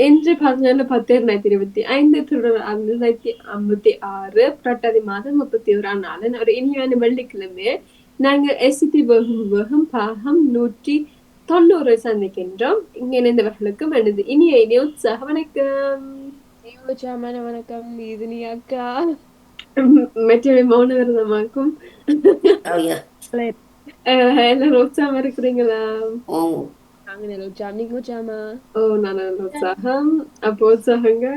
இன்று 14/10/2025 திருடர் 1956 புரட்டாதி மாதம் 31ஆம் நாள் ஒரு இனிமையான வெள்ளிக்கிழமை நாங்கள் எஸ்சிடி வேகம் பாகம் 190 சந்திக்கின்றோம். இங்க இணைந்தவர்களுக்கும் எனது இனிய உற்சாக வணக்கம். யோஜாமான வணக்கம் இது நீ அக்கா மற்றவை மௌன விரதமாக்கும். Oh yeah. எல்லாரும் உற்சாகமா இருக்கிறீங்களா? Oh. நாங்க நிலவுச்சா நீங்க ஜாமா ஓ, நான் நல்ல உற்சாகம். அப்போ உற்சாகங்க.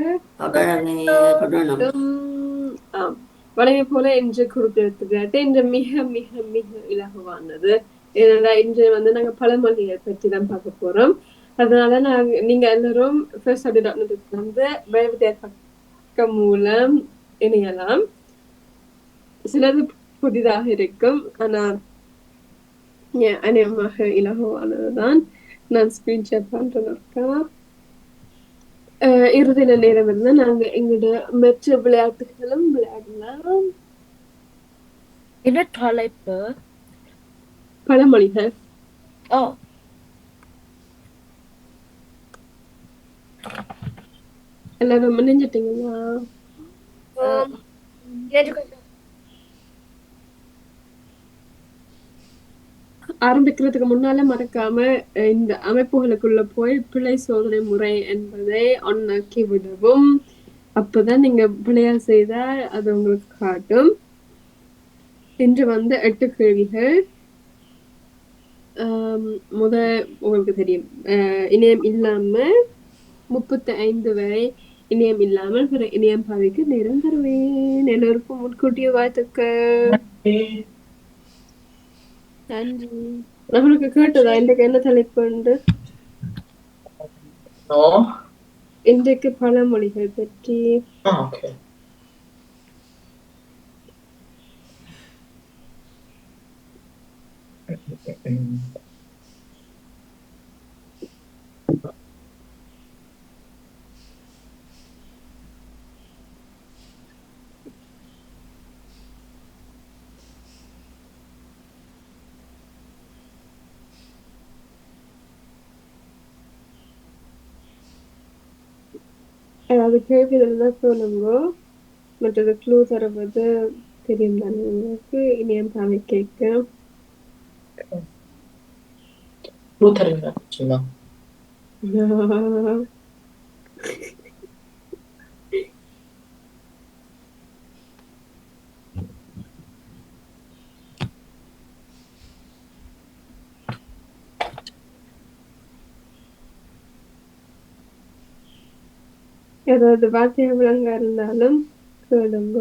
ஆம். வழமை போல இன்று குறிப்பிடத்தக்கது இன்று மிக மிக மிக இலகுவானது. ஏன்னா இன்று நாங்க பழமொழிகள் பற்றி தான் பார்க்க போறோம். அதனால நீங்க எல்லாரும் ஃபர்ஸ்ட் வந்து வேவதியார் பக்கம் மூலம் இணையலாம். சிலது புதிதாக இருக்கும். ஆனா அநேகமாக இலகுவானதுதான். நான் ஸ்கிரீன்ஷாட் பண்றேன்னாக்கா இறுதியில நேரம் இருந்தா நாங்க எங்களோட மற்ற விளையாட்டுகளும் விளையாடலாம். என்ன தலைப்பு பழமொழிகள். ஓ எல்லாரும் நினைஞ்சிட்டீங்களா? ஆரம்பிக்கிறதுக்கு முன்னால மறக்காம இந்த அமைப்புகளுக்குள்ள போய் பிழை சோதனை முறை என்பதை ஒன்னாக்கி விடவும். அப்பதான் நீங்க பிழையா செய்தா அது உங்களுக்கு காட்டும். இன்று 8 கேள்விகள். உங்களுக்கு தெரியும், இணையம் இல்லாம 35 வரை இணையம் இல்லாமல் பிற இணையம் பாவிக்க நேரம் தருவேன். எல்லோருக்கும் முன்கூட்டிய வாழ்த்துக்கள். நன்றி. நம்மளுக்கு கேட்டதா இன்றைக்கு என்ன தலைப்பு உண்டு? இன்றைக்கு பழமொழிகள் பற்றி. அதாவது கேள்விகள் தான் சொல்லுங்க. மற்றது க்ளூ தருவது தெரியும் தானே உங்களுக்கு. இனியம் தானே கேட்க ஏதாவது வார்த்தை விளங்க இருந்தாலும் கேளுங்க.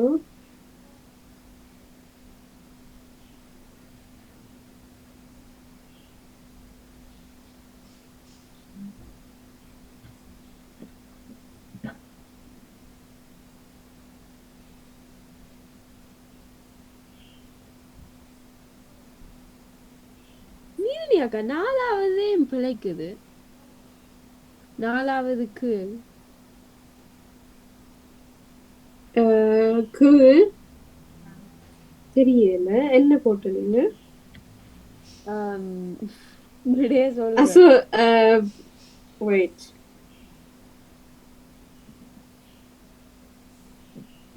நீ அக்கா 4வது பிழைக்குது. 4வதுக்கு கீழ் தெரியல என்ன போட்டு நீங்க விடைய சொல்லுங்க. வெயிட்,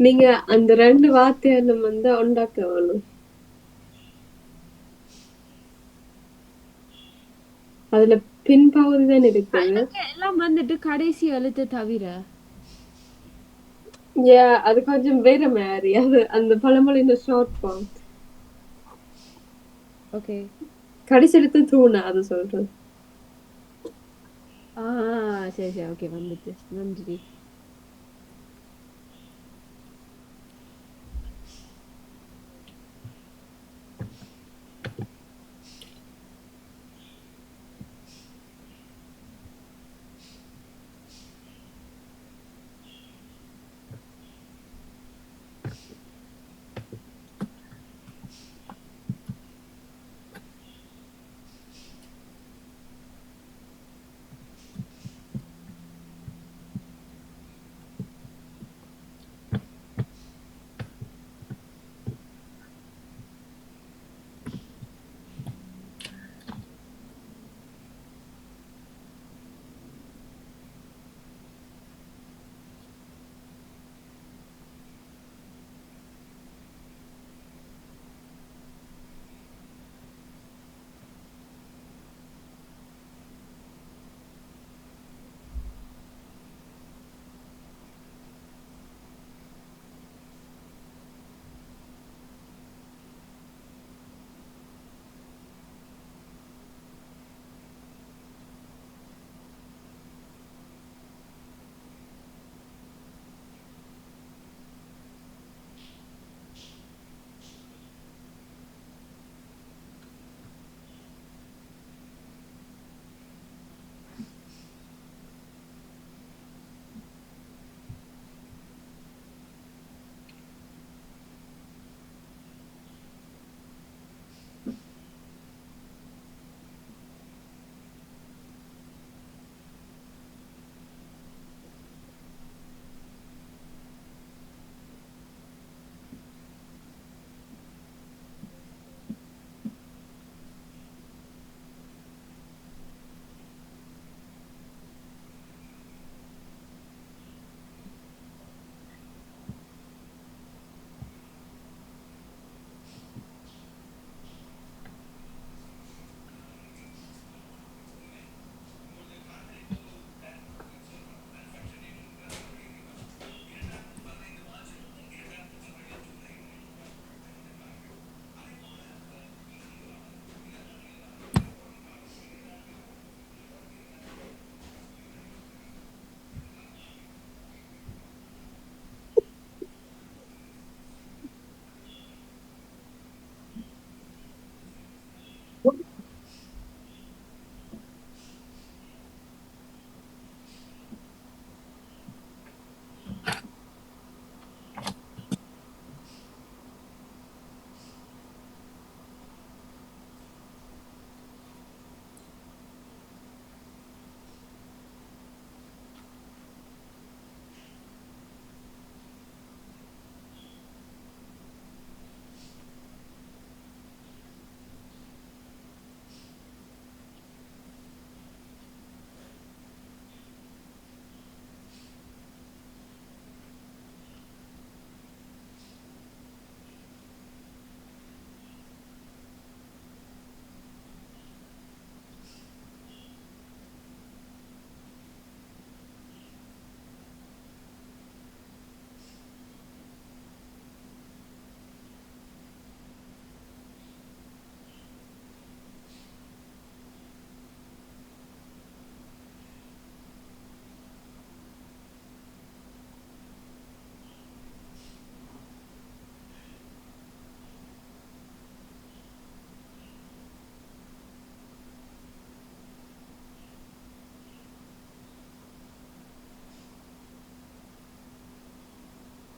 நீங்க அந்த 2 வார்த்தையிலும் உண்டாக்க வேணும். அதுல பின்பகுதி தான் இருக்கு. எல்லாம் கடைசி எழுத்து தவிர அது கொஞ்சம் வேற மாதிரி. அது அந்த பழமொழியின் ஷார்ட் ஃபார்ம். ஓகே, கடைசி எழுத்து தூணா அது சொல்றேன். சரி சரி ஓகே வந்துட்டு. நன்றி.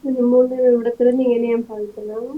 இந்த 3 இடத்துல நீங்க இணையம் பாதிக்கலாம்.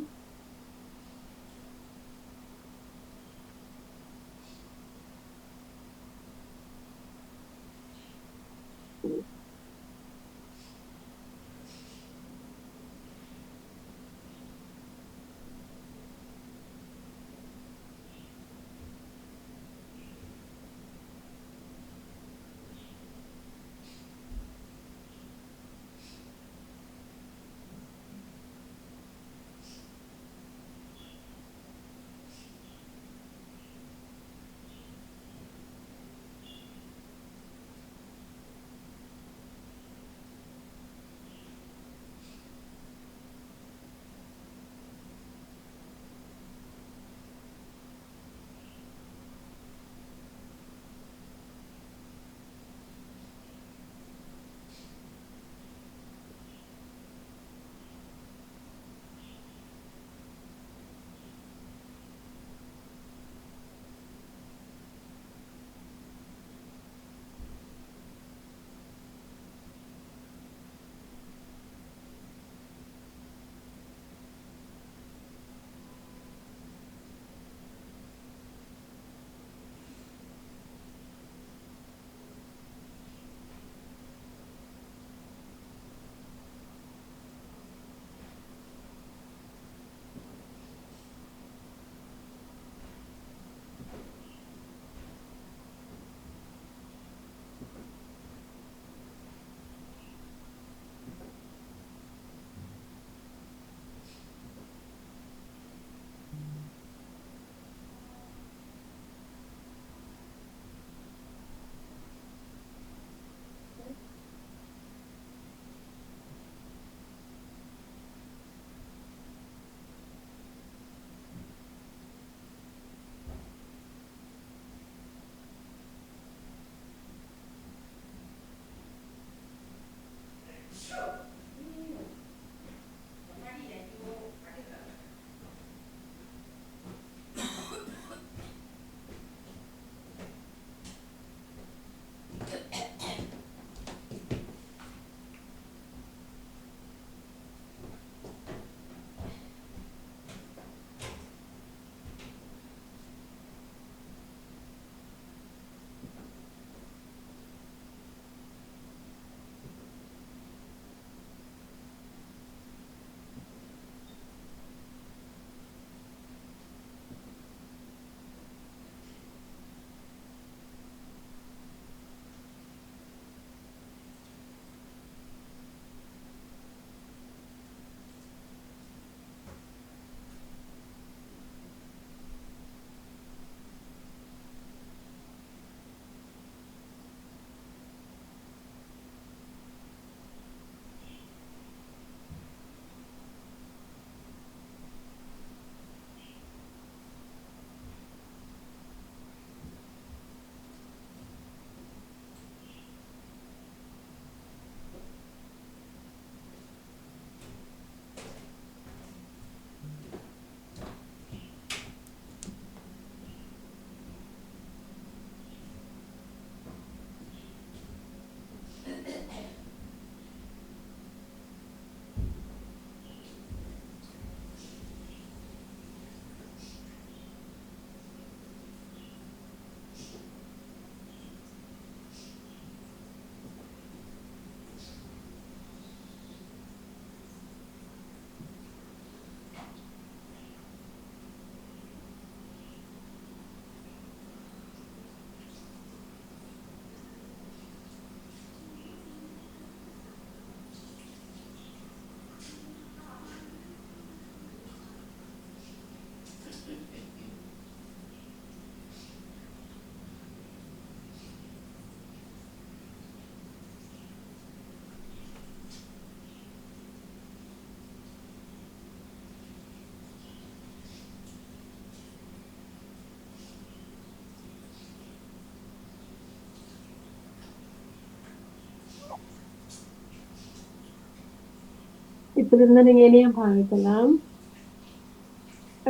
இப்ப இருந்து நீங்க இணையம் பாதிக்கலாம்.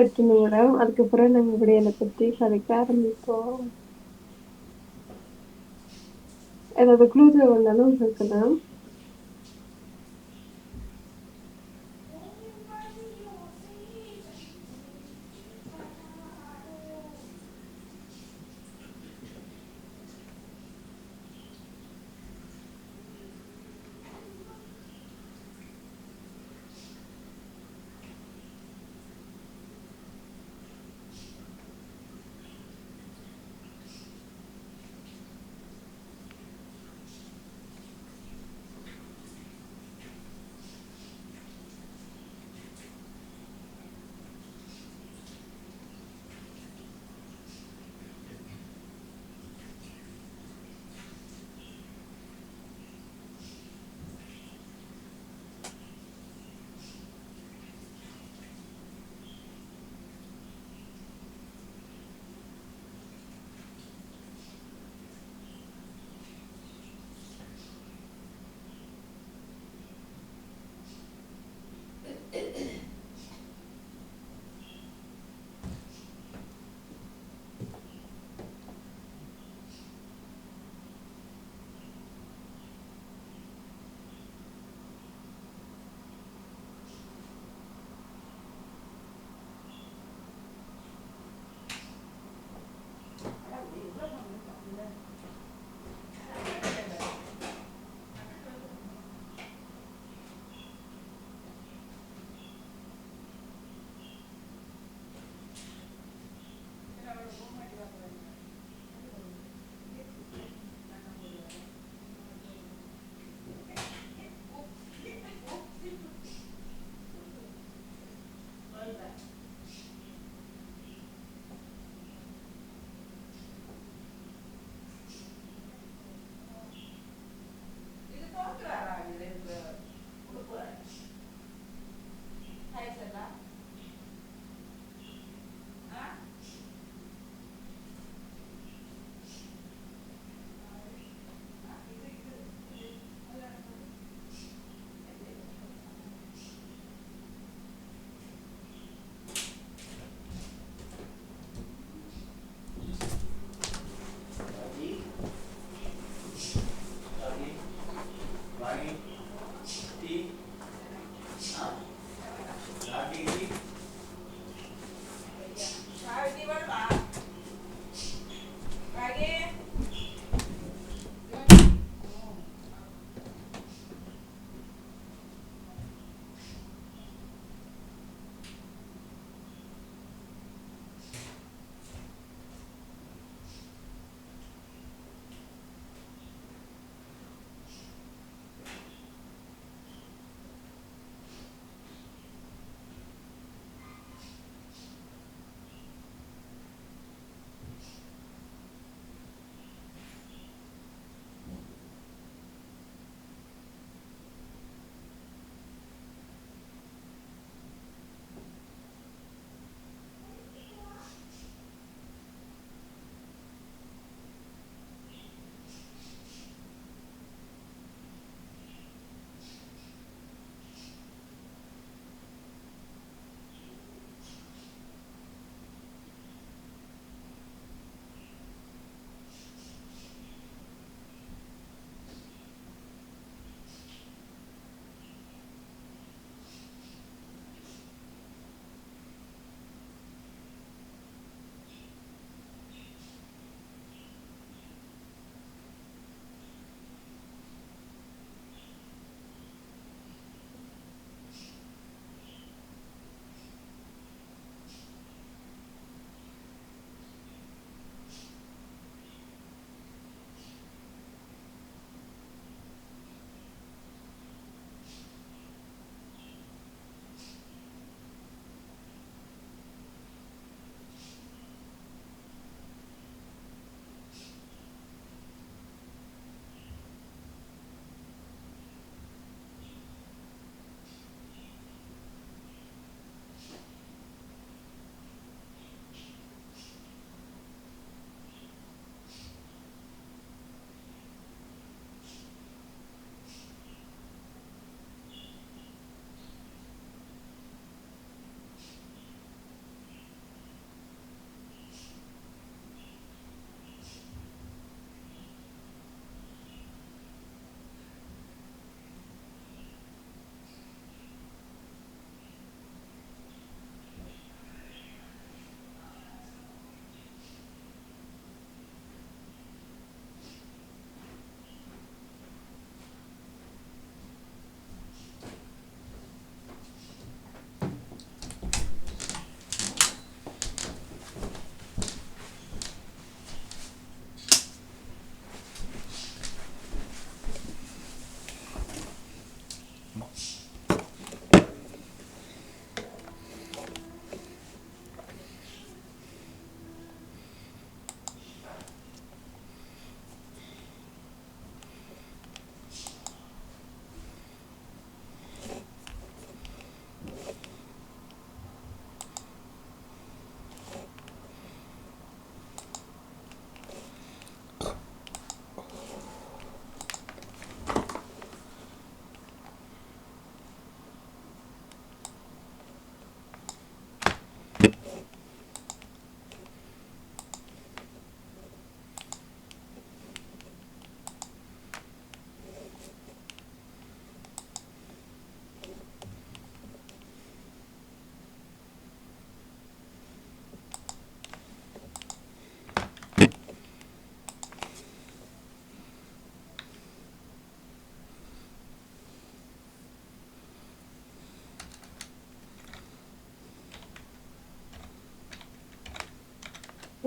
8 நிமிடம். அதுக்கப்புறம் நம்ம விடையில பத்தி கதைக்க ஆரம்பிப்போம். ஏதாவது க்ளூ வந்தாலும் கேட்கலாம்.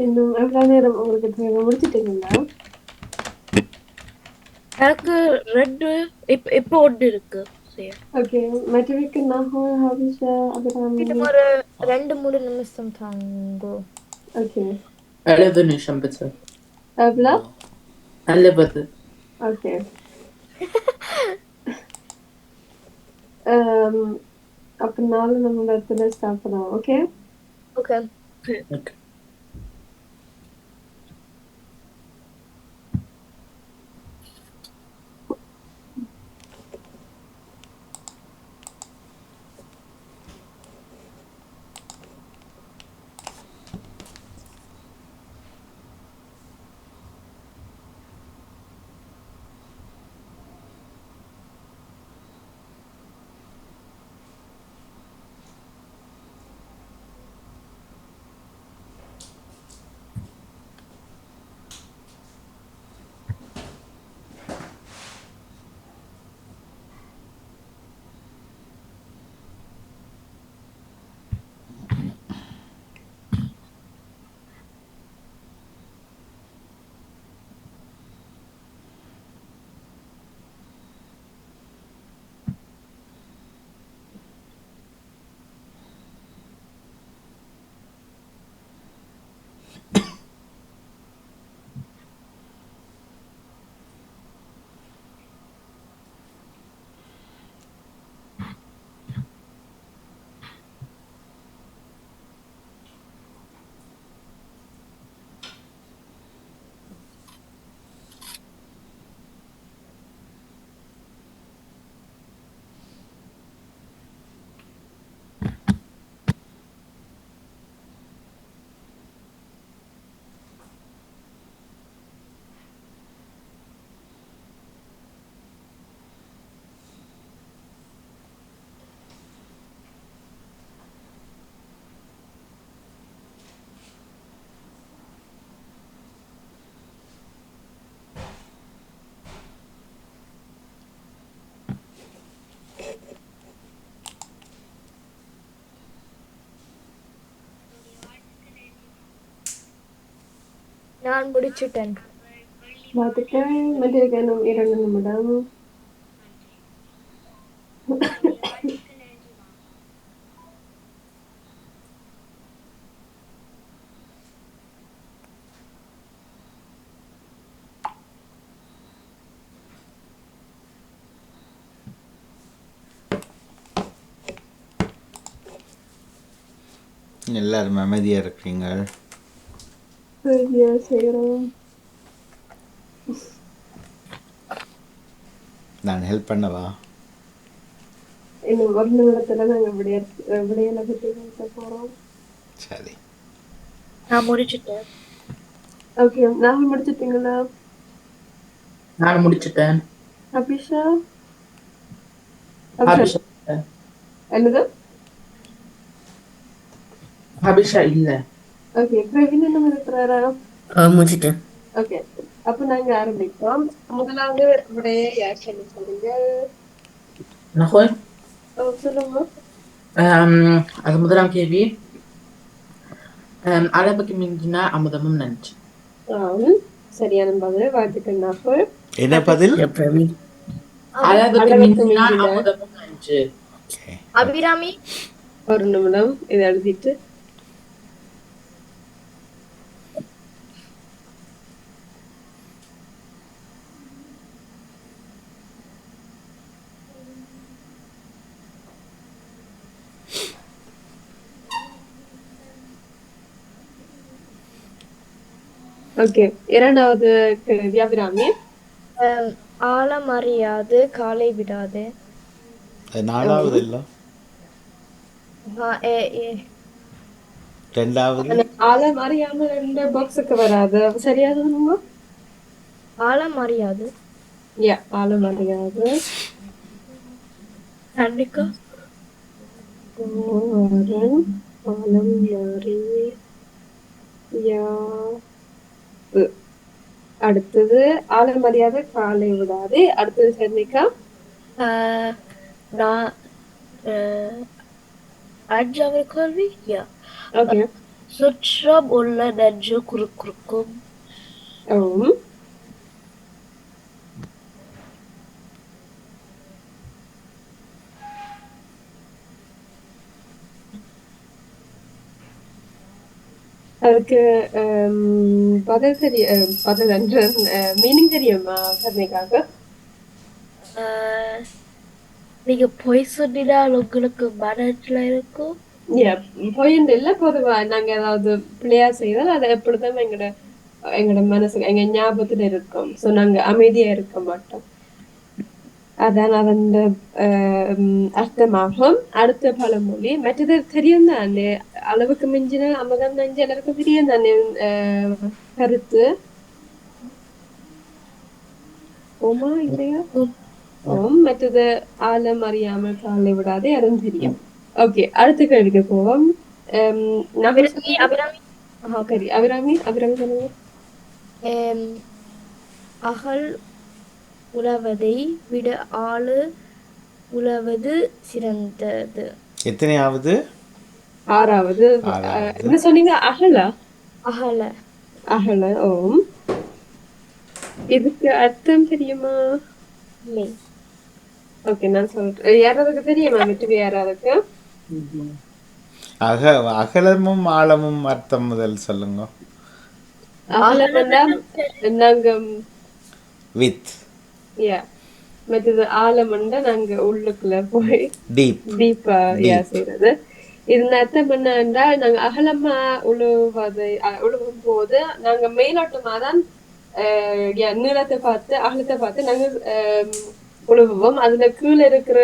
இன்னும் எவ்வளவு நேரம் உங்களுக்கு தேவை? முடிச்சிட்டீங்களா? எனக்கு 2 இப்போ ஒன்று இருக்கு செய்ய. ஓகே. மற்றவைக்கு நாகூர், ஹாபிஷா, அபிராமி. இன்னும் ஒரு 2-3 நிமிஷம் தாங்கோ. ஓகே. 11 நிமிஷம் bitte. எவ்வளோ? 11. ஓகே. அப்ப 4 நிமிடத்துல ஸ்டார்ட் பண்ணுவோம். ஓகே. ஓகே. Okay. நான் முடிச்சிட்டேன். வாழ்த்துக்கள். மற்றவைக்கு இன்னும் 2 நிமிடம். எல்லாரும் அமைதியாக இருக்கிறீங்க. சரியா செய்கிறோம். நான் ஹெல்ப் பண்ணவா? இன்னும் 1 நிமிடத்துல நாங்கள் விடையில பற்றி பேச போகிறோம். சரி. நான் முடிச்சிட்டேன். ஓகே. நாங்கள் முடிச்சிட்டீங்களா? நான் முடிச்சிட்டேன். அபிஷா? ஹாபிஷா என்னது? ஹாபிஷா இல்ல. ஓகே. பிரவீன் இன்னும் இருக்கிறாரா? முடிச்சிட்டேன். ஓகே. அப்ப நாங்க ஆரம்பிப்போம். முதலாவது விடையை யார் சொல்லி சொல்லுங்க. நாகூர் சொல்லுங்க. அது முதலாம் கேள்வி. அளவுக்கு மிஞ்சினா அமுதமும் நஞ்சு. சரியான பதில். வாழ்த்துக்கள் நாகூர். என்ன பதில்? அளவுக்கு மிஞ்சினா அமுதமும் நஞ்சு. அபிராமி 1 நிமிடம் இதை எழுதிட்டு. ஓகே. இரண்டாவது கேள்வி அபிராமி. ஆழம் அறியாது காலை விடாது. அது 4வது இல்ல? 2வது. ஆழம் அறியாம 2 பாக்ஸுக்கு வராது. சரியா சொல்லுங்க. ஆழம் அறியாது. ஆழம் அறியாது. கண்டிப்பா. ஆழம் அறியா. அடுத்தது ஆழம் அறியாது காலை விடாது. அடுத்தது சர்ணிகா. நான் அஞ்சாவது கேள்வி. ஓகே. சுற்றம் உள்ள நெஞ்சு குறுக்கும். ஓம். அதுக்கு பதில் பதில் என்ற மீனிங் தெரியுமா கர்ணிகாக்கு? நீங்க பொய் சொன்னினால் உங்களுக்கு மனசுல இருக்கும். பொய்ன்னு இல்ல, பொதுவா நாங்க ஏதாவது பிள்ளையா செய்தால் அதை எப்படிதான் எங்களோட மனசு எங்க ஞாபகத்துல இருக்கும். சோ நாங்க அமைதியா இருக்க மாட்டோம். அதான் அதன் அர்த்தமாகும். அடுத்த பழமொழி மற்றது தெரியும் தானே, அளவுக்கு மிஞ்சின அமதம் நஞ்சு எல்லாருக்கும் தெரியும் தானே கருத்து. ஓமா இல்லையா? ஓம். மற்றது ஆழம் அறியாமல் காலை விடாதே, அதுவும் தெரியும். ஓகே, அடுத்த கேள்விக்கு போவோம். அபிராமி சொல்லுங்க. அகல் உழவதை விட ஆளு உழவது சிறந்தது. எத்தனையாவது? ஆறாவது. என்ன சொன்னீங்க? அகல அகல. ஓம். இதுக்கு அர்த்தம் தெரியுமா? இல்லை. ஓகே, நான் சொல்றேன். யாராவது தெரியுமா? விட்டு யாராவது? அகலமும் ஆழமும் அர்த்தம் முதல் சொல்லுங்க. அகலம் நாங்க வித் மற்றது ஆழம்னா நாங்க உள்ளுக்குள்ள போய் டீப்பா செய்யறது. இது அர்த்தம் என்ன என்றால், நாங்க அகலமா உழுவும் போது நாங்க மேலோட்டமா தான் நீளத்தை பார்த்து அகலத்தை பார்த்து நாங்க உழுவோம். அதுல கீழே இருக்கிற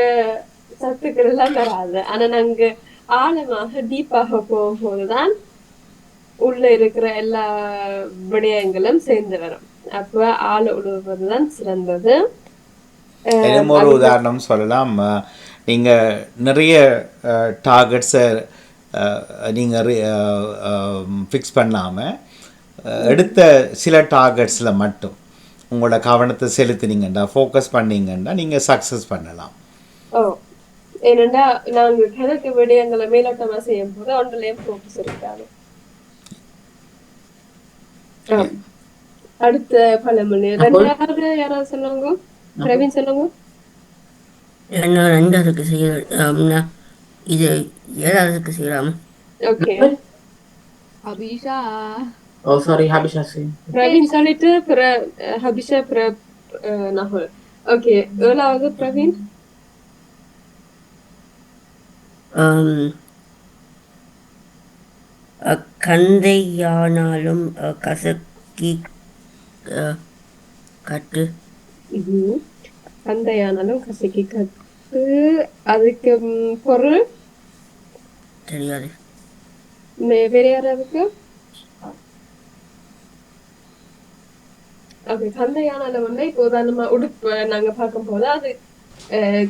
சத்துக்கள் எல்லாம் வராது. ஆனா நாங்க ஆழமாக டீப்பாக போகும்போதுதான் உள்ள இருக்கிற எல்லா விடயங்களும் சேர்ந்து வரும். அப்ப ஆழ உழுவதுதான் சிறந்தது. ஒரு உதாரணம் சொல்லலாம். நீங்க நிறைய டார்கெட்ஸை நீங்க ஃபிக்ஸ் பண்ணாம எடுத்த சில டார்கெட்ஸில் மட்டும் உங்களோட கவனத்தை செலுத்தினீங்கன்னா, ஃபோக்கஸ் பண்ணீங்கன்னா நீங்கள் சக்ஸஸ் பண்ணலாம். ஏனென்றா நாங்கள் கணக்கு விடயங்களை மேலோட்டமாக செய்யும் போது ஒன்றிலையும் ஃபோக்கஸ் இருக்காது. அடுத்த பழமொழி ரெண்டாவது யாராவது சொல்லுங்க. பிரவீன் சொல்லுங்க. ரெண்டாவதுக்கு செய்ய இது ஏழாவதுக்கு செய்யலாமா? ஓகே. அபிஷா. ஓ சாரி, ஹபிஷா சிங். பிரவீன் சொல்லிட்டு ஹபிஷா நகுல். ஓகே, ஏழாவது பிரவீன். கந்தையானாலும் கசக்கி கட்டு. கந்தையானாலும் கசக்கி கட்டு. அதுக்கு பொருள் தெரியாது. வேற யாராருக்கு? ஓகே, கந்தையானாலும் வந்து இப்போ உதாரணமா உடுப்பு நாங்க பார்க்கும் போது அது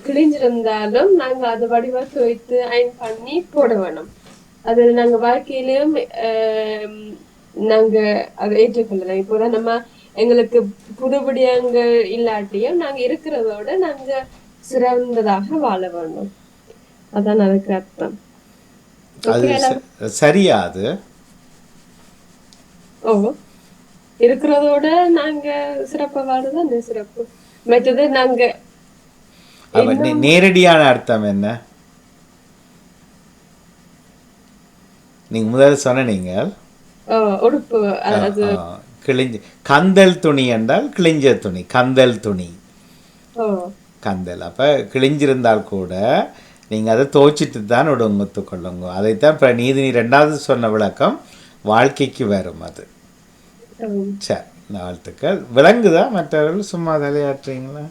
கிழிஞ்சிருந்தாலும் நாங்க அதை வடிவா துவைத்து அயன் பண்ணி போட வேணும். அது நாங்க வாழ்க்கையிலயும் நாங்க அதை ஏற்றுக்கொள்ளலாம். இப்போதான் நம்ம எங்களுக்கு புது விடயங்கள் இல்லாட்டியும் நாங்க இருக்கிறதோட நாங்க சிறந்ததாக வாழ வேண்டும். அதான் அதுக்கு அர்த்தம். சரியாது. ஓ, இருக்கிறதோட நாங்க சிறப்பா வாழதான் சிறப்பு. மற்றது நாங்க நேரடியான அர்த்தம் என்ன? நீங்க முதல்ல சொன்னீங்க உடுப்பு கிழிஞ்ச கந்தல் துணி என்றால் கிழிஞ்ச துணி, கந்தல் துணி, கந்தல். அப்ப கிழிஞ்சிருந்தால் கூட நீங்க அதை துவைச்சிட்டு தான் உடுங்கத்து கொள்ளுங்க. அதைத்தான் இப்ப நீதினி ரெண்டாவது சொன்ன விளக்கம் வாழ்க்கைக்கு வரும். அது சரி, வாழ்த்துக்கள். விளங்குதா? மற்றவர்கள் சும்மா தலையாட்டுறீங்களா?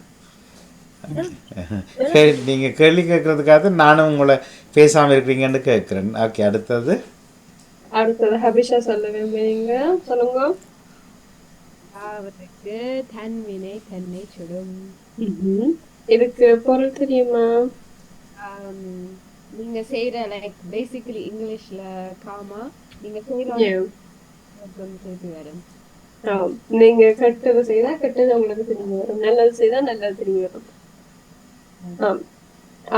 நீங்க கேள்வி கேட்கறதுக்காக நானும் உங்களை பேசாம இருக்கிறீங்கன்னு கேட்கிறேன். ஓகே, அடுத்தது ஹபிஷா சொல்லுங்க. சொல்லுங்க. அவருக்கு தன்வினை தன்னை சுடும். இதுக்கு பொருள் தெரியுமா? நீங்க செய்யற லைக் பேசிக்கலி இங்கிலீஷ்ல காமா நீங்க செய்யற வரும். நீங்க கெட்டது செய்தா கெட்டது உங்களுக்கு திரும்பி வரும், நல்லது செய்தா நல்லது திரும்பி வரும்.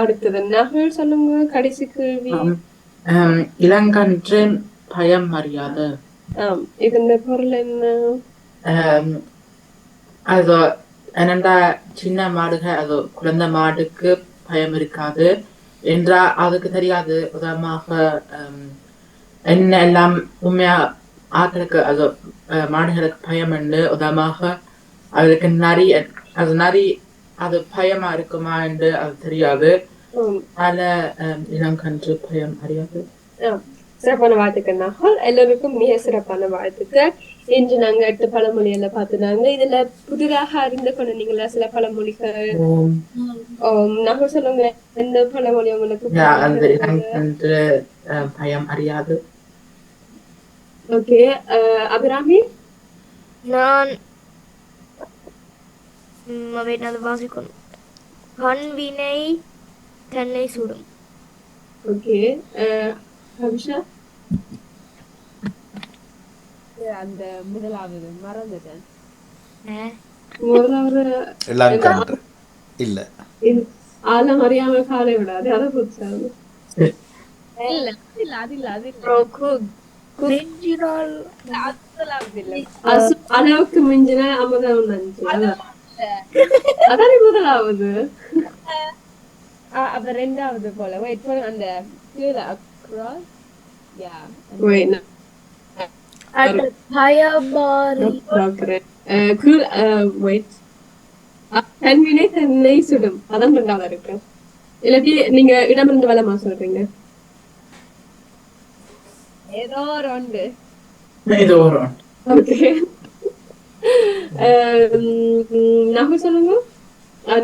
அடுத்தது நகல் சொல்லுங்க. கடைசி கேள்வி. இளங்கன்று பயம் அறியாது. இதன் பொருள் என்ன? அது என்னண்டா சின்ன மாடுகள் அது குழந்தை மாடுக்கு பயம் இருக்காது என்றா அதுக்கு தெரியாது. உதாரணமாக என்ன எல்லாம் உண்மையா ஆட்களுக்கு அது மாடுகளுக்கு பயம் என்று உதாரணமாக அதுக்கு நரி அது பயமா இருக்குமா என்று அது தெரியாது. அதனால இனம் கன்று பயம் அறியாது. சிறப்பான வாழ்த்துக்கள் நாகல். எல்லோருக்கும் மிக சிறப்பான வாழ்த்துக்கள். இன்று நாங்க 8 பழமொழியில பார்த்துனாங்க. இதுல புதிதாக அறிந்து கொண்ட நீங்களா சில பழமொழிகள் நாகல் சொல்லுங்க. எந்த பழமொழி உங்களுக்கு பயம் அறியாது? ஓகே, அபிராமி? நான் அது வாசிக்கணும். கண்வினை தன்னை சுடும். ஓகே, அபிஷா? அந்த முதலாவது மறந்துட்டேன். முதலாவது இளங்கன்று இல்ல, ஆழம் அறியாம காலை விடாது. அதை புதுசா அளவுக்கு மிஞ்சின அமுதம் நஞ்சு. அதானே முதலாவது. அப்ப ரெண்டாவது போல அந்த கண்வினை தன்னை சுடும். அதான் ரெண்டாவது இருக்கு. இல்லாட்டி நீங்க இடமிருந்து வளமா சொல்றீங்க. ஏதோ ஒன்று. ஓகே, நாகூர் சொல்லுங்க.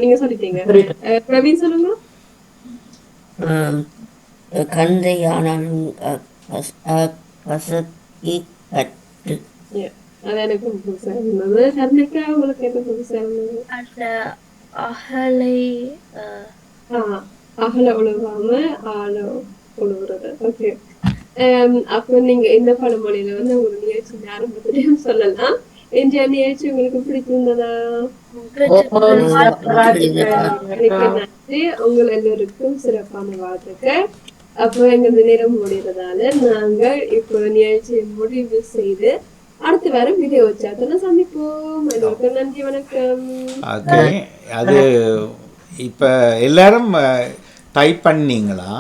நீங்க சொல்லிட்டீங்க. பிரவீன் சொல்லுங்க. கந்தை ஆனாலும் கசக்கி கட்டு. அது எனக்கு புதுசா இருந்தது. ஹர்னிகா, உங்களுக்கு என்ன புதுசா இருந்தது? அகல உழுவாம ஆள உழுவுறது. ஓகே, அப்ப நீங்க இந்த பழமொழியில ஒரு நிகழ்ச்சி ஆரம்பத்திலையும் சொல்லலாம். இன்றைய நிகழ்ச்சி உங்களுக்கு பிடிச்சிருந்ததா? நன்றி. உங்கள் எல்லோருக்கும் சிறப்பான வாழ்த்துக்கள். அப்போ எங்களது நேரம் முடிகிறதால நாங்கள் இப்போ நிகழ்ச்சியை முடிவு செய்து அடுத்த வாரம் வீடியோ வச்சாத்துல சந்திப்போம். எல்லோருக்கும் நன்றி, வணக்கம். ஓகே, அது இப்போ எல்லாரும் டைப் பண்ணீங்களா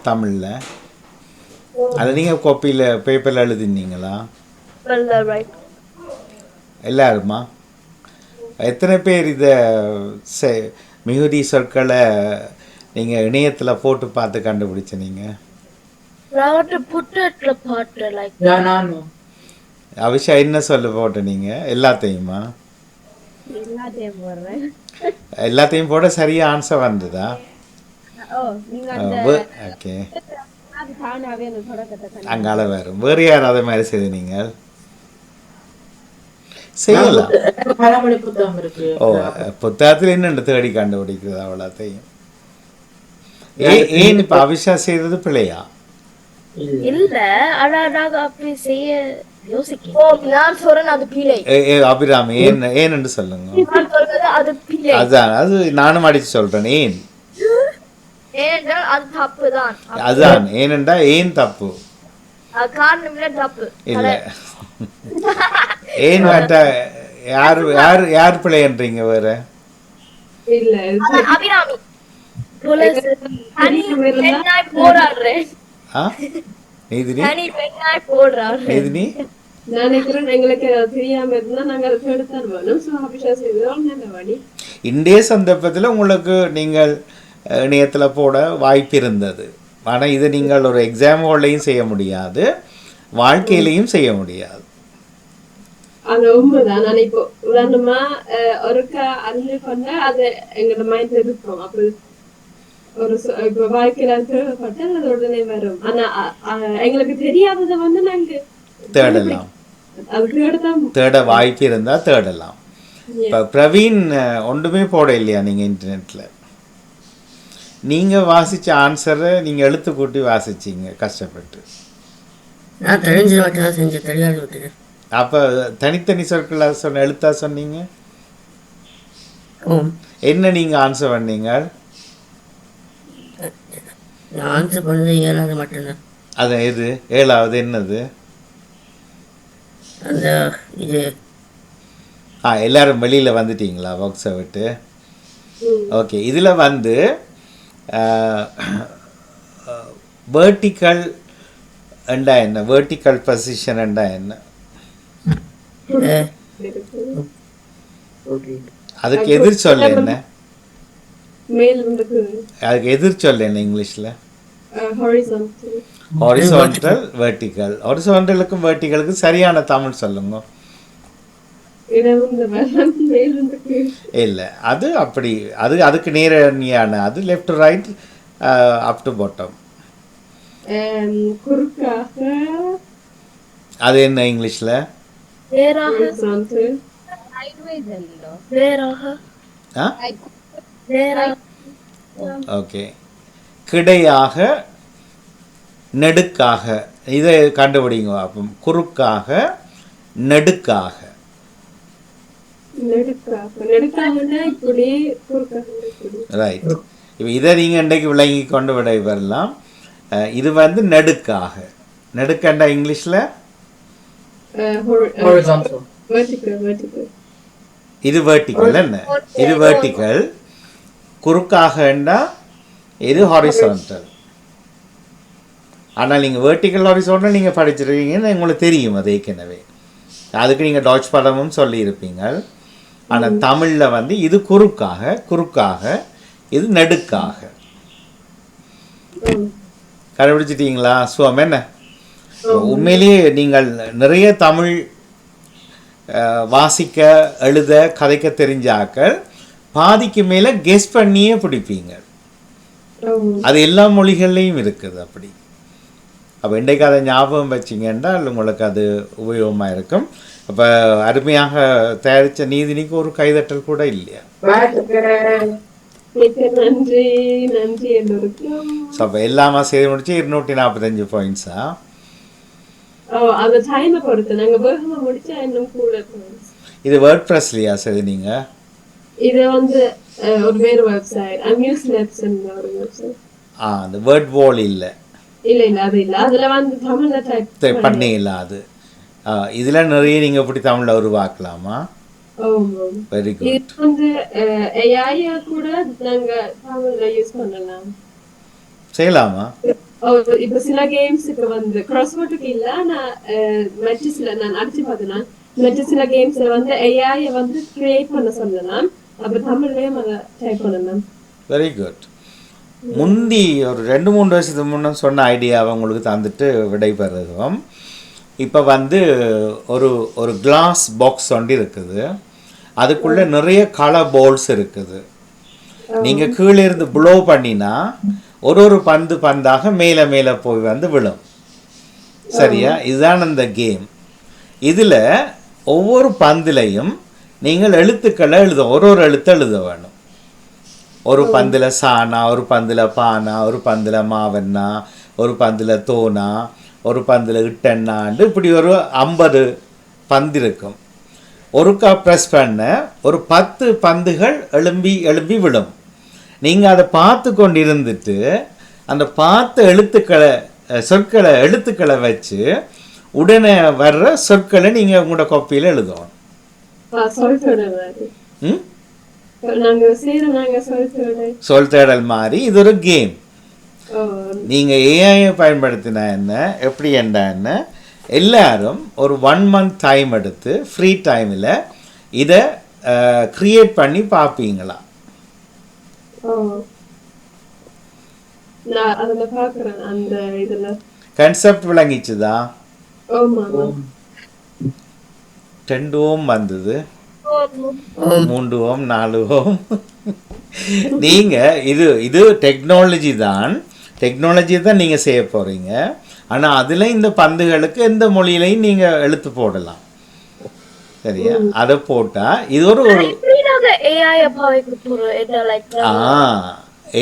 தமிழில்? அதை நீங்கள் காப்பியில் பேப்பரில் எழுதினீங்களா எல்லாருமா? எத்தனை பேர் இதை மிகுதி சொற்களை நீங்கள் இணையத்தில் போட்டு பார்த்து கண்டுபிடிச்ச? நீங்கள் அபிஷா என்ன சொல்ல போட்ட? நீங்கள் எல்லாத்தையுமா? எல்லாத்தையும் போட சரியா ஆன்சர் வந்ததா? ஓகே, அங்கால வரும். வேறு யார் அதை மாதிரி செய்து நீங்கள் செய்யலாம். ஓ, புத்தகத்தில் என்னென்று தேடி கண்டுபிடிக்கிறது அவ்வளோத்தையும். ஏன் இப்ப அபிஷா செய்தது பிள்ளையா? இல்ல, ஆனா நாங்க அப்படி செய்ய யோசிக்கிறோம். நான் சொல்றேன் அது பிழை. அபிராமி ஏன்னு சொல்லுங்க. அது பிழை. அதான், அது நானும் அடிச்சு சொல்றேன். ஏன்? ஏனென்றால் அது தப்பு தான். அதான், ஏனென்றா ஏன் தப்பு? காரணம் தப்பு இல்ல. ஏன் மற்ற யார் பிள்ளைன்றீங்க வேற? இல்ல, அபிராமி போராடுறேன். எங்களுக்கு தெரியாம இருந்தா நாங்க அதை எடுத்தான் வேணும். அபிஷா செய்தோம் நல்ல வழி. இன்றைய சந்தர்ப்பத்தில் உங்களுக்கு நீங்கள் இணையத்தில் போட வாய்ப்பு இருந்தது. ஆனால் இதை நீங்கள் ஒரு எக்ஸாம் ஹால்லையும் செய்ய முடியாது, வாழ்க்கையிலையும் செய்ய முடியாது. அது உண்மைதான். நான் இப்போ உதாரணமா ஒருக்கா அறிஞ்சு கொண்ட அது எங்களோட மைண்ட்ல இருக்கும். அப்ப ஒரு இப்ப வாழ்க்கையில தேவைப்பட்ட அது உடனே வரும். ஆனா எங்களுக்கு தெரியாததை நாங்க தேடலாம். தேட வாய்ப்பு இருந்தா தேடலாம். இப்போ பிரவீன் ஒன்றுமே போட இல்லையா நீங்கள் இன்டர்நெட்டில்? நீங்கள் வாசித்த ஆன்சரை நீங்கள் எழுத்து கூட்டி வாசிச்சிங்க கஷ்டப்பட்டு. நான் தெரிஞ்சது மட்டும் தான் செஞ்சேன், தெரியாது விட்டுட்டு. அப்போ தனித்தனி சொற்களாக எழுத்தா சொன்னீங்க. என்ன நீங்கள் ஆன்சர் பண்ணீங்க? நான் ஆன்சர் பண்ணது 7வது மட்டும்தான். அது எது 7வது என்னது? அந்த இது எல்லாரும் வெளியில் வந்துட்டீங்களா பாக்ஸை விட்டு? ஓகே, இதில் வந்து வேர்ட்டிக்கல் என்றா என்ன, வேர்ட்டிக்கல் பொசிஷன் என்றா என்ன, அதுக்கு எதிர் சொல்ல என்ன, மேல் இருந்து அதுக்கு எதிர் சொல்ல என்ன இங்கிலீஷில்? horizontal. Horizontal vertical. ஹாரிசான்டலுக்கும் வெர்டிக்கலுக்கும் சரியான தமிழ் சொல்லுங்க. இடமிருந்து வலம், மேலிருந்து கீழ். இல்லை, அது அப்படி, அதுக்கு நேரடியான அது left to right, up to bottom. குறுக்காக அது என்ன இங்கிலீஷில்? வேறாக horizontal. sideways ಅಲ್ಲೋ வேறாக ஆ வேறாக ஓகே. கிடையாக, நெடுக்காக, இதை கண்டுபிடிங்க. அப்போ குறுக்காக, நெடுக்காக. நெடுக்காகனா இப்படி, குறுக்காக இப்படி. ரைட். இப்போ இதை நீங்கள் இன்றைக்கு விளங்கி கொண்டு விட வரலாம். இது வந்து நெடுக்காக. நெடுக்கண்டா இங்கிலீஷில் horizontal. vertical. இது வெர்டிக்கல் என்ன, இது வெர்டிக்கல். குறுக்காகண்டா இது ஹாரிசான்டல். ஆனால் நீங்கள் வெர்டிக்கல் ஹாரிசான்டல் நீங்கள் படிச்சிருக்கீங்கன்னு உங்களுக்கு தெரியும் அது ஏற்கனவே. அதுக்கு நீங்கள் டாச் படமும் சொல்லியிருப்பீங்க. ஆனால் தமிழில் வந்து இது குறுக்காக, இது நெடுக்காக. கண்டுபிடிச்சிட்டீங்களா? சுவம் என்ன? உண்மையிலேயே நீங்கள் நிறைய தமிழ் வாசிக்க, எழுத, கதைக்க தெரிஞ்சாக்கள் பாதிக்கு மேலே கெஸ் பண்ணியே பிடிப்பீங்க. அது எல்லா மொழிகள்லையும் இருக்குது அப்படி. அப்போ இன்றைக்கு அதை ஞாபகம் வச்சிங்கன்னா உங்களுக்கு அது உபயோகமாக இருக்கும். அப்போ அருமையாக தயாரித்த நீதினிக்கு ஒரு கைதட்டல் கூட இல்லையா? நன்றி நன்றி எல்லோருக்கும். ஸோ அப்போ எல்லாமே செய்து முடிச்சு 245 பாயிண்ட்ஸா? அந்த டைமை பொறுத்து நாங்கள் வேகமாக முடிச்சா இன்னும் கூட. இது வேர்ட் ப்ரெஸ்லையா சரி நீங்கள்? இது வந்து ஒரு வேறு வெப்சைட், அம்யூஸ்லெட்ஸ் ஒரு வெப்சைட். அந்த வேர்ட் வால் இல்லை இல்லை அது இல்லை. அதில் வந்து தமிழில் டைப் பண்ணிடலாம். அது இதில் நிறைய நீங்கள் எப்படி தமிழில் உருவாக்கலாமா? Very good. இது வந்து AI கூட நாங்கள் தமிழில் யூஸ் பண்ணலாம். செய்யலாமா? இப்போ சில கேம்ஸுக்கு வந்து கிராஸ்வேர்டுக்கு இல்லை, நான் மற்ற சில நான் அடிச்சு பார்த்தேன்னா மற்ற சில கேம்ஸில் வந்து AI வந்து கிரியேட் பண்ண சொல்லலாம். அப்போ தமிழ்லேயும் அதை டைப் பண்ணலாம். Very good. முந்தி ஒரு 2-3 வருஷத்துக்கு முன்னே சொன்ன ஐடியாவை உங்களுக்கு தந்துட்டு விடைபெறுவோம். இப்போ வந்து ஒரு கிளாஸ் பாக்ஸ் ஒன்று இருக்குது. அதுக்குள்ளே நிறைய கலர் பால்ஸ் இருக்குது. நீங்கள் கீழே இருந்து ப்ளோ பண்ணினா ஒரு பந்தாக மேலே போய் வந்து விழும். சரியா? இதுதான் அந்த கேம். இதில் ஒவ்வொரு பந்திலையும் நீங்கள் எழுத்துக்களை ஒரு எழுத்து எழுத வேணும். ஒரு பந்தில் சானா, ஒரு பந்தில் பானா, ஒரு பந்தில் மாவண்ணா, ஒரு பந்தில் தோனா, ஒரு பந்தில் இட்டண்ணாண்டு இப்படி ஒரு 50 பந்து இருக்கும். ஒருக்கா ப்ரெஸ் பண்ண ஒரு 10 பந்துகள் எழும்பி விடும். நீங்கள் அதை பார்த்து கொண்டு இருந்துட்டு அந்த பார்த்த எழுத்துக்களை வச்சு உடனே வர்ற சொற்களை நீங்கள் உங்களோட காப்பியில் எழுதணும். சொல் தேடல் மாதிரி இது ஒரு கேம். நீங்கள் ஏஐயை பயன்படுத்தினா என்ன, எப்படி என்ன, எல்லாரும் ஒரு 1 month டைம் எடுத்து ஃப்ரீ டைமில் இதை கிரியேட் பண்ணி பார்ப்பீங்களா? கன்செப்ட் விளங்கிச்சுதா? 2 ஓம் வந்தது, 3 ஓம், 4 ஓம். நீங்கள் இது டெக்னாலஜி தான் நீங்கள் செய்ய போகிறீங்க. ஆனால் அதில் இந்த பந்துகளுக்கு எந்த மொழியிலையும் நீங்கள் எழுத்து போடலாம். சரியா? அதை போட்டால் இது ஒரு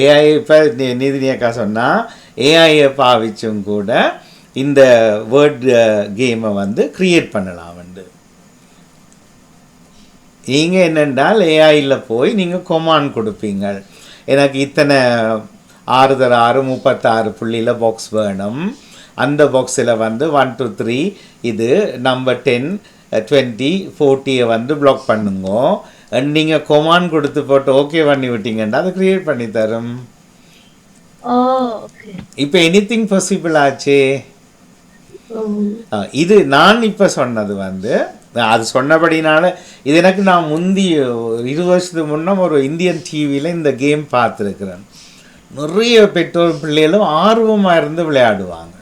ஏஐ இப்போ நீதினி அக்கா சொன்னால் ஏஐயை பாவிச்சும் கூட இந்த வேர்ட் கேமை வந்து க்ரியேட் பண்ணலாம். வந்து நீங்கள் என்னென்றால் ஏஐயில் போய் நீங்கள் கொமாண்ட் கொடுப்பீங்க. எனக்கு இத்தனை 6x6 36 புள்ளியில் பாக்ஸ் வேணும், அந்த பாக்ஸில் வந்து 1 2 3 இது நம்பர் 10 20 40 வந்து பிளாக் பண்ணுங்க. நீங்கள் கொமான் கொடுத்து போட்டு ஓகே பண்ணி விட்டீங்கன்னா அதை க்ரியேட் பண்ணி தரும். இப்போ எனிதிங் பாசிபிள் ஆச்சு. இது நான் இப்போ சொன்னது வந்து அது சொன்னபடினால இது எனக்கு நான் முந்தி 20 வருஷத்துக்கு முன்னே ஒரு இந்தியன் டிவியில் இந்த கேம் பார்த்துருக்குறேன். நிறைய பெற்றோர் பிள்ளைகளும் ஆர்வமாக இருந்து விளையாடுவாங்க.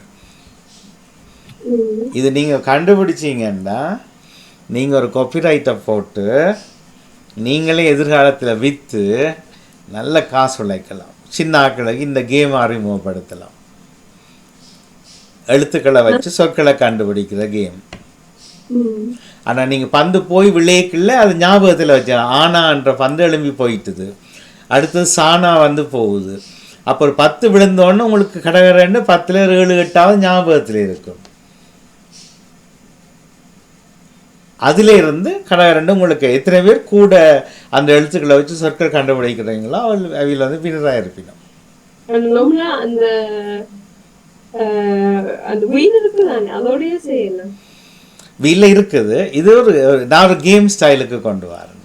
இது நீங்கள் கண்டுபிடிச்சிங்கன்னா நீங்கள் ஒரு காப்பிரைட்டை போட்டு நீங்களே எதிர்காலத்தில் விற்று நல்ல காசு உழைக்கலாம். சின்ன ஆட்களுக்கு இந்த கேம் அறிமுகப்படுத்தலாம். எழுத்துக்களை வச்சு சொற்களை கண்டுபிடிக்கிற கேம். ஆனால் நீங்கள் பந்து போய் விளையக்குள்ள அது ஞாபகத்தில் வச்சு ஆனான்ற பந்து எழும்பி போயிட்டுது, அடுத்தது சாணா வந்து போகுது. அப்போ ஒரு 10 விழுந்தோடனே உங்களுக்கு கடகரன்னு 10ல் 7 8 ஞாபகத்தில் இருக்கும். அதில் இருந்து கடகரண்டு உங்களுக்கு எத்தனை பேர் கூட அந்த எழுத்துக்களை வச்சு சொற்கள் கண்டுபிடிக்கிறீங்களோ அவையில் வந்து வினராக இருப்பினோம். அந்த அந்த வீல் இருக்குதானே அதோடய செய்யலாம். வீலில் இருக்குது. இது நான் ஒரு கேம் ஸ்டைலுக்கு கொண்டு வரேன்.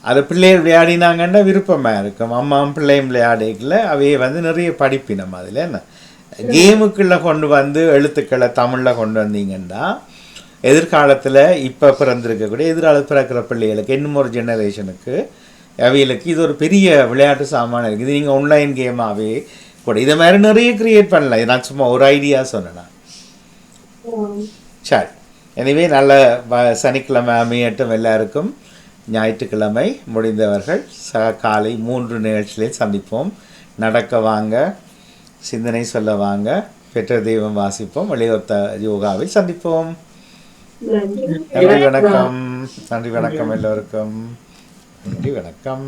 அதை பிள்ளைகள் விளையாடினாங்கன்னா விருப்பமாக இருக்கும். அம்மாவும் பிள்ளையும் விளையாடிக்கல அவையே வந்து நிறைய படிப்பினம். அதில் என்ன கேமுக்குள்ளே கொண்டு வந்து எழுத்துக்களை தமிழில் கொண்டு வந்தீங்கன்னா எதிர்காலத்தில் இப்போ பிறந்திருக்கக்கூடிய எதிர்காலத்தில் பிறக்கிற பிள்ளைகளுக்கு இன்னும் ஒரு ஜெனரேஷனுக்கு அவைகளுக்கு இது ஒரு பெரிய விளையாட்டு சாமான் இருக்குது. இது நீங்கள் ஆன்லைன் கேமாகவே கூட இதை மாதிரி நிறைய க்ரியேட் பண்ணலாம். இது நான் சும்மா ஒரு ஐடியா சொன்னேன். சரி, எனவே நல்ல சனிக்கிழமை அமையட்டும் எல்லாருக்கும். ஞாயிற்றுக்கிழமை முடிந்தவர்கள் காலை 3 நிகழ்ச்சியில் சந்திப்போம். நடக்க வாங்க, சிந்தனை சொல்ல வாங்க, பெற்ற தெய்வம் வாசிப்போம், வழிவகுத்த யோகாவில் சந்திப்போம். நன்றி வணக்கம். நன்றி வணக்கம் எல்லோருக்கும். நன்றி வணக்கம்.